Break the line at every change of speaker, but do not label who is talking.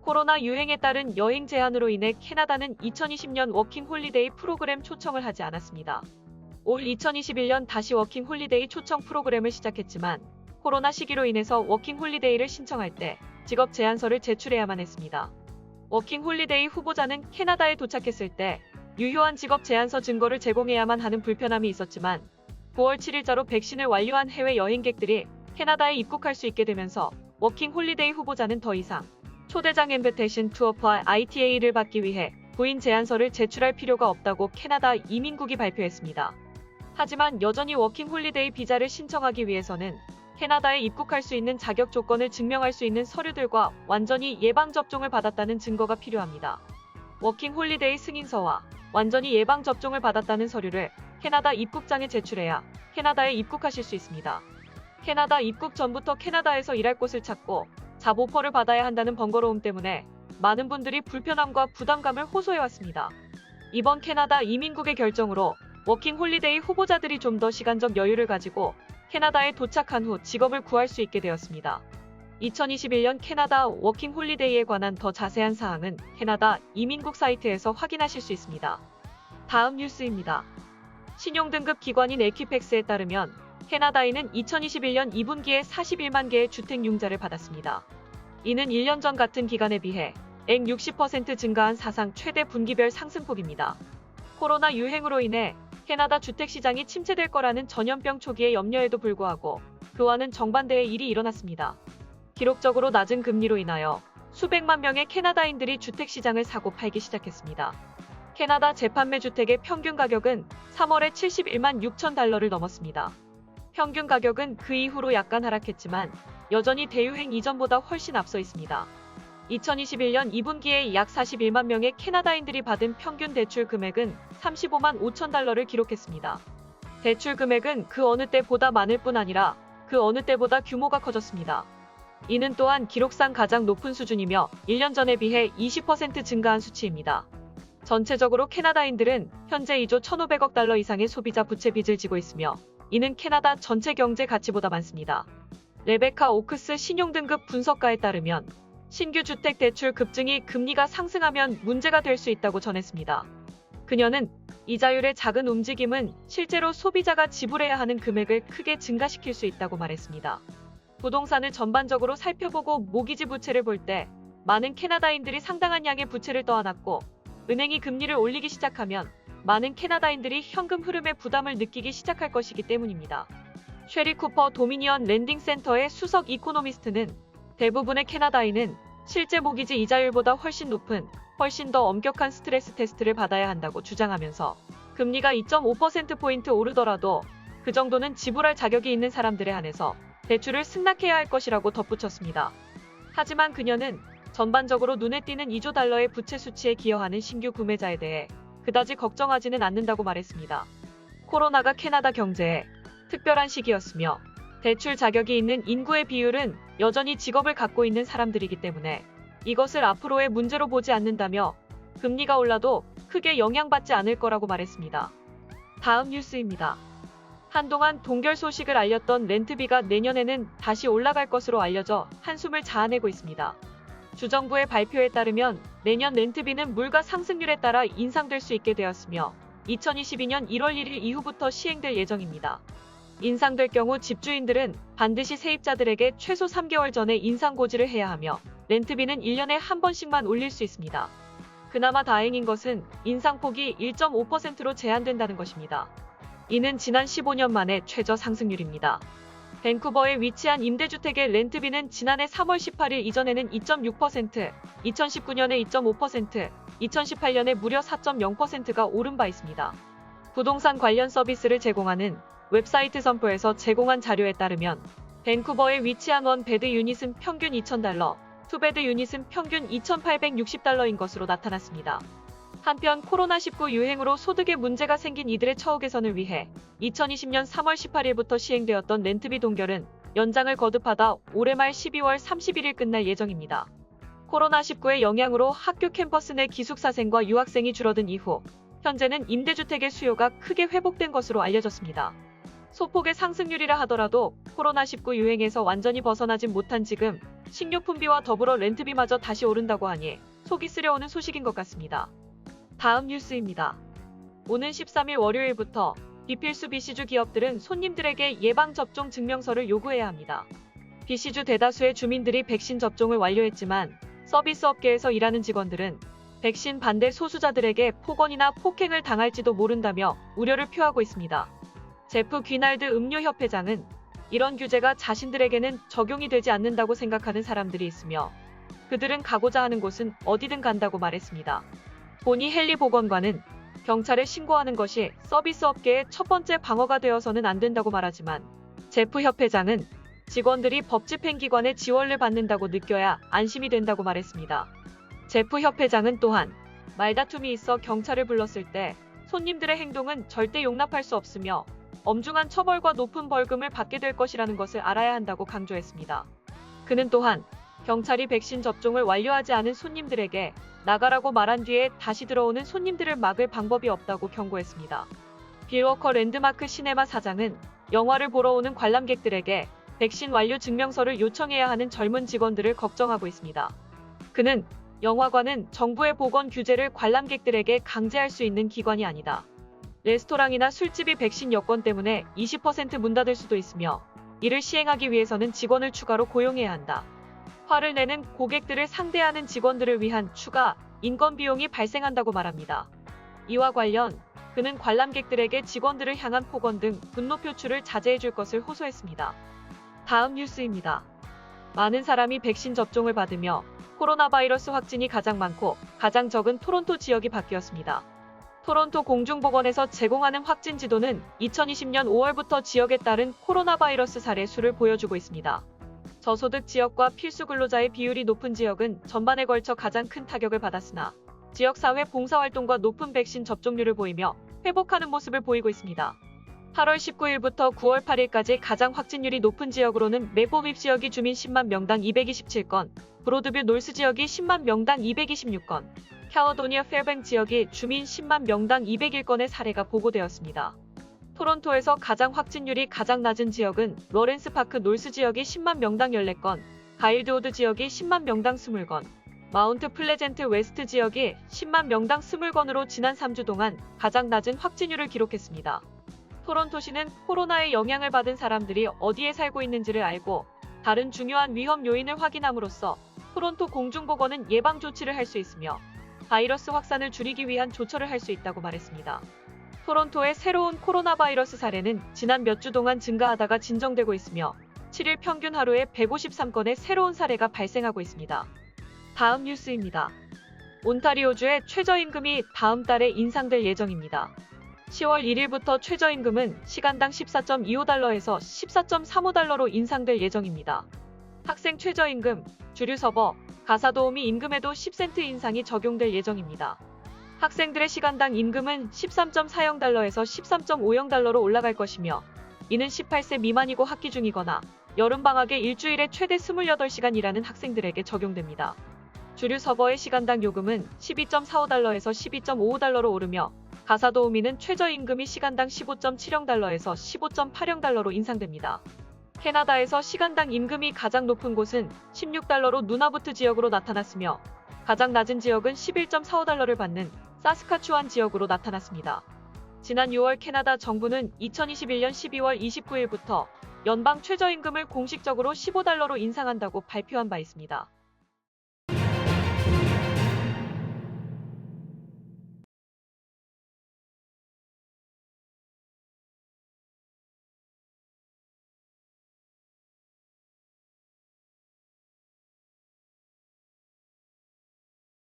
코로나 유행에 따른 여행 제한으로 인해 캐나다는 2020년 워킹 홀리데이 프로그램 초청을 하지 않았습니다. 올 2021년 다시 워킹 홀리데이 초청 프로그램을 시작했지만 코로나 시기로 인해서 워킹 홀리데이를 신청할 때 직업 제안서를 제출해야만 했습니다. 워킹 홀리데이 후보자는 캐나다에 도착했을 때 유효한 직업 제안서 증거를 제공해야만 하는 불편함이 있었지만 9월 7일자로 백신을 완료한 해외 여행객들이 캐나다에 입국할 수 있게 되면서 워킹 홀리데이 후보자는 더 이상 초대장 인비테이션 투 어플라이 ITA를 받기 위해 구인 제안서를 제출할 필요가 없다고 캐나다 이민국이 발표했습니다. 하지만 여전히 워킹 홀리데이 비자를 신청하기 위해서는 캐나다에 입국할 수 있는 자격 조건을 증명할 수 있는 서류들과 완전히 예방접종을 받았다는 증거가 필요합니다. 워킹 홀리데이 승인서와 완전히 예방접종을 받았다는 서류를 캐나다 입국장에 제출해야 캐나다에 입국하실 수 있습니다. 캐나다 입국 전부터 캐나다에서 일할 곳을 찾고 잡오퍼를 받아야 한다는 번거로움 때문에 많은 분들이 불편함과 부담감을 호소해왔습니다. 이번 캐나다 이민국의 결정으로 워킹 홀리데이 후보자들이 좀 더 시간적 여유를 가지고 캐나다에 도착한 후 직업을 구할 수 있게 되었습니다. 2021년 캐나다 워킹 홀리데이에 관한 더 자세한 사항은 캐나다 이민국 사이트에서 확인하실 수 있습니다. 다음 뉴스입니다. 신용등급 기관인 에퀴팩스에 따르면 캐나다인은 2021년 2분기에 41만 개의 주택 융자를 받았습니다. 이는 1년 전 같은 기간에 비해 약 60% 증가한 사상 최대 분기별 상승폭입니다. 코로나 유행으로 인해 캐나다 주택시장이 침체될 거라는 전염병 초기의 염려에도 불구하고 그와는 정반대의 일이 일어났습니다. 기록적으로 낮은 금리로 인하여 수백만 명의 캐나다인들이 주택시장을 사고 팔기 시작했습니다. 캐나다 재판매 주택의 평균 가격은 3월에 71만 6천 달러를 넘었습니다. 평균 가격은 그 이후로 약간 하락했지만 여전히 대유행 이전보다 훨씬 앞서 있습니다. 2021년 2분기에 약 41만 명의 캐나다인들이 받은 평균 대출 금액은 35만 5천 달러를 기록했습니다. 대출 금액은 그 어느 때보다 많을 뿐 아니라 그 어느 때보다 규모가 커졌습니다. 이는 또한 기록상 가장 높은 수준이며 1년 전에 비해 20% 증가한 수치입니다. 전체적으로 캐나다인들은 현재 2조 1,500억 달러 이상의 소비자 부채 빚을 지고 있으며 이는 캐나다 전체 경제 가치보다 많습니다. 레베카 오크스 신용등급 분석가에 따르면 신규 주택 대출 급증이 금리가 상승하면 문제가 될 수 있다고 전했습니다. 그녀는 이자율의 작은 움직임은 실제로 소비자가 지불해야 하는 금액을 크게 증가시킬 수 있다고 말했습니다. 부동산을 전반적으로 살펴보고 모기지 부채를 볼 때 많은 캐나다인들이 상당한 양의 부채를 떠안았고 은행이 금리를 올리기 시작하면 많은 캐나다인들이 현금 흐름의 부담을 느끼기 시작할 것이기 때문입니다. 쉐리 쿠퍼 도미니언 랜딩 센터의 수석 이코노미스트는 대부분의 캐나다인은 실제 모기지 이자율보다 훨씬 높은, 훨씬 더 엄격한 스트레스 테스트를 받아야 한다고 주장하면서 금리가 2.5%포인트 오르더라도 그 정도는 지불할 자격이 있는 사람들에 한해서 대출을 승낙해야 할 것이라고 덧붙였습니다. 하지만 그녀는 전반적으로 눈에 띄는 2조 달러의 부채 수치에 기여하는 신규 구매자에 대해 그다지 걱정하지는 않는다고 말했습니다. 코로나가 캐나다 경제에 특별한 시기였으며 대출 자격이 있는 인구의 비율은 여전히 직업을 갖고 있는 사람들이기 때문에 이것을 앞으로의 문제로 보지 않는다며 금리가 올라도 크게 영향받지 않을 거라고 말했습니다. 다음 뉴스입니다. 한동안 동결 소식을 알렸던 렌트비가 내년에는 다시 올라갈 것으로 알려져 한숨을 자아내고 있습니다. 주정부의 발표에 따르면 내년 렌트비는 물가 상승률에 따라 인상될 수 있게 되었으며 2022년 1월 1일 이후부터 시행될 예정입니다. 인상될 경우 집주인들은 반드시 세입자들에게 최소 3개월 전에 인상 고지를 해야 하며 렌트비는 1년에 한 번씩만 올릴 수 있습니다. 그나마 다행인 것은 인상폭이 1.5%로 제한된다는 것입니다. 이는 지난 15년 만에 최저 상승률입니다. 밴쿠버에 위치한 임대주택의 렌트비는 지난해 3월 18일 이전에는 2.6%, 2019년에 2.5%, 2018년에 무려 4.0%가 오른 바 있습니다. 부동산 관련 서비스를 제공하는 웹사이트 선포에서 제공한 자료에 따르면 밴쿠버에 위치한 원베드 유닛은 평균 2,000달러, 투베드 유닛은 평균 2,860달러인 것으로 나타났습니다. 한편 코로나19 유행으로 소득에 문제가 생긴 이들의 처우 개선을 위해 2020년 3월 18일부터 시행되었던 렌트비 동결은 연장을 거듭하다 올해 말 12월 31일 끝날 예정입니다. 코로나19의 영향으로 학교 캠퍼스 내 기숙사생과 유학생이 줄어든 이후 현재는 임대주택의 수요가 크게 회복된 것으로 알려졌습니다. 소폭의 상승률이라 하더라도 코로나19 유행에서 완전히 벗어나진 못한 지금 식료품비와 더불어 렌트비마저 다시 오른다고 하니 속이 쓰려오는 소식인 것 같습니다. 다음 뉴스입니다. 오는 13일 월요일부터 비필수 BC주 기업들은 손님들에게 예방접종 증명서를 요구해야 합니다. BC주 대다수의 주민들이 백신 접종을 완료했지만 서비스 업계에서 일하는 직원들은 백신 반대 소수자들에게 폭언이나 폭행을 당할지도 모른다며 우려를 표하고 있습니다. 제프 귀날드 음료협회장은 이런 규제가 자신들에게는 적용이 되지 않는다고 생각하는 사람들이 있으며 그들은 가고자 하는 곳은 어디든 간다고 말했습니다. 보니 헨리 보건관은 경찰에 신고하는 것이 서비스 업계의 첫 번째 방어가 되어서는 안 된다고 말하지만 제프 협회장은 직원들이 법 집행기관의 지원을 받는다고 느껴야 안심이 된다고 말했습니다. 제프 협회장은 또한 말다툼이 있어 경찰을 불렀을 때 손님들의 행동은 절대 용납할 수 없으며 엄중한 처벌과 높은 벌금을 받게 될 것이라는 것을 알아야 한다고 강조했습니다. 그는 또한 경찰이 백신 접종을 완료하지 않은 손님들에게 나가라고 말한 뒤에 다시 들어오는 손님들을 막을 방법이 없다고 경고했습니다. 빌워커 랜드마크 시네마 사장은 영화를 보러 오는 관람객들에게 백신 완료 증명서를 요청해야 하는 젊은 직원들을 걱정하고 있습니다. 그는 영화관은 정부의 보건 규제를 관람객들에게 강제할 수 있는 기관이 아니다. 레스토랑이나 술집이 백신 여건 때문에 20% 문 닫을 수도 있으며 이를 시행하기 위해서는 직원을 추가로 고용해야 한다. 화를 내는 고객들을 상대하는 직원들을 위한 추가 인건 비용이 발생한다고 말합니다. 이와 관련 그는 관람객들에게 직원들을 향한 폭언 등 분노 표출을 자제해 줄 것을 호소했습니다. 다음 뉴스입니다. 많은 사람이 백신 접종을 받으며 코로나 바이러스 확진이 가장 많고 가장 적은 토론토 지역이 바뀌었습니다. 토론토 공중보건에서 제공하는 확진 지도는 2020년 5월부터 지역에 따른 코로나 바이러스 사례 수를 보여주고 있습니다. 저소득 지역과 필수 근로자의 비율이 높은 지역은 전반에 걸쳐 가장 큰 타격을 받았으나 지역사회 봉사활동과 높은 백신 접종률을 보이며 회복하는 모습을 보이고 있습니다. 8월 19일부터 9월 8일까지 가장 확진율이 높은 지역으로는 메포빕 지역이 주민 10만 명당 227건, 브로드뷰 놀스 지역이 10만 명당 226건, 캘리포니아 페어뱅 지역이 주민 10만 명당 201건의 사례가 보고되었습니다. 토론토에서 가장 확진율이 가장 낮은 지역은 로렌스 파크 놀스 지역이 10만 명당 14건, 가일드우드 지역이 10만 명당 20건, 마운트 플레젠트 웨스트 지역이 10만 명당 20건으로 지난 3주 동안 가장 낮은 확진율을 기록했습니다. 토론토시는 코로나의 영향을 받은 사람들이 어디에 살고 있는지를 알고 다른 중요한 위험 요인을 확인함으로써 토론토 공중보건은 예방 조치를 할 수 있으며 바이러스 확산을 줄이기 위한 조처를 할 수 있다고 말했습니다. 토론토의 새로운 코로나 바이러스 사례는 지난 몇 주 동안 증가하다가 진정되고 있으며 7일 평균 하루에 153건의 새로운 사례가 발생하고 있습니다. 다음 뉴스입니다. 온타리오주의 최저임금이 다음 달에 인상될 예정입니다. 10월 1일부터 최저임금은 시간당 14.25달러에서 14.35달러로 인상될 예정입니다. 학생 최저임금, 주류 서버, 가사도우미 임금에도 10센트 인상이 적용될 예정입니다. 학생들의 시간당 임금은 13.40달러에서 13.50달러로 올라갈 것이며 이는 18세 미만이고 학기 중이거나 여름방학에 일주일에 최대 28시간 일하는 학생들에게 적용됩니다. 주류 서버의 시간당 요금은 12.45달러에서 12.55달러로 오르며 가사도우미는 최저임금이 시간당 15.70달러에서 15.80달러로 인상됩니다. 캐나다에서 시간당 임금이 가장 높은 곳은 16달러로 누나부트 지역으로 나타났으며 가장 낮은 지역은 11.45달러를 받는 사스카추안 지역으로 나타났습니다. 지난 6월 캐나다 정부는 2021년 12월 29일부터 연방 최저임금을 공식적으로 15달러로 인상한다고 발표한 바 있습니다.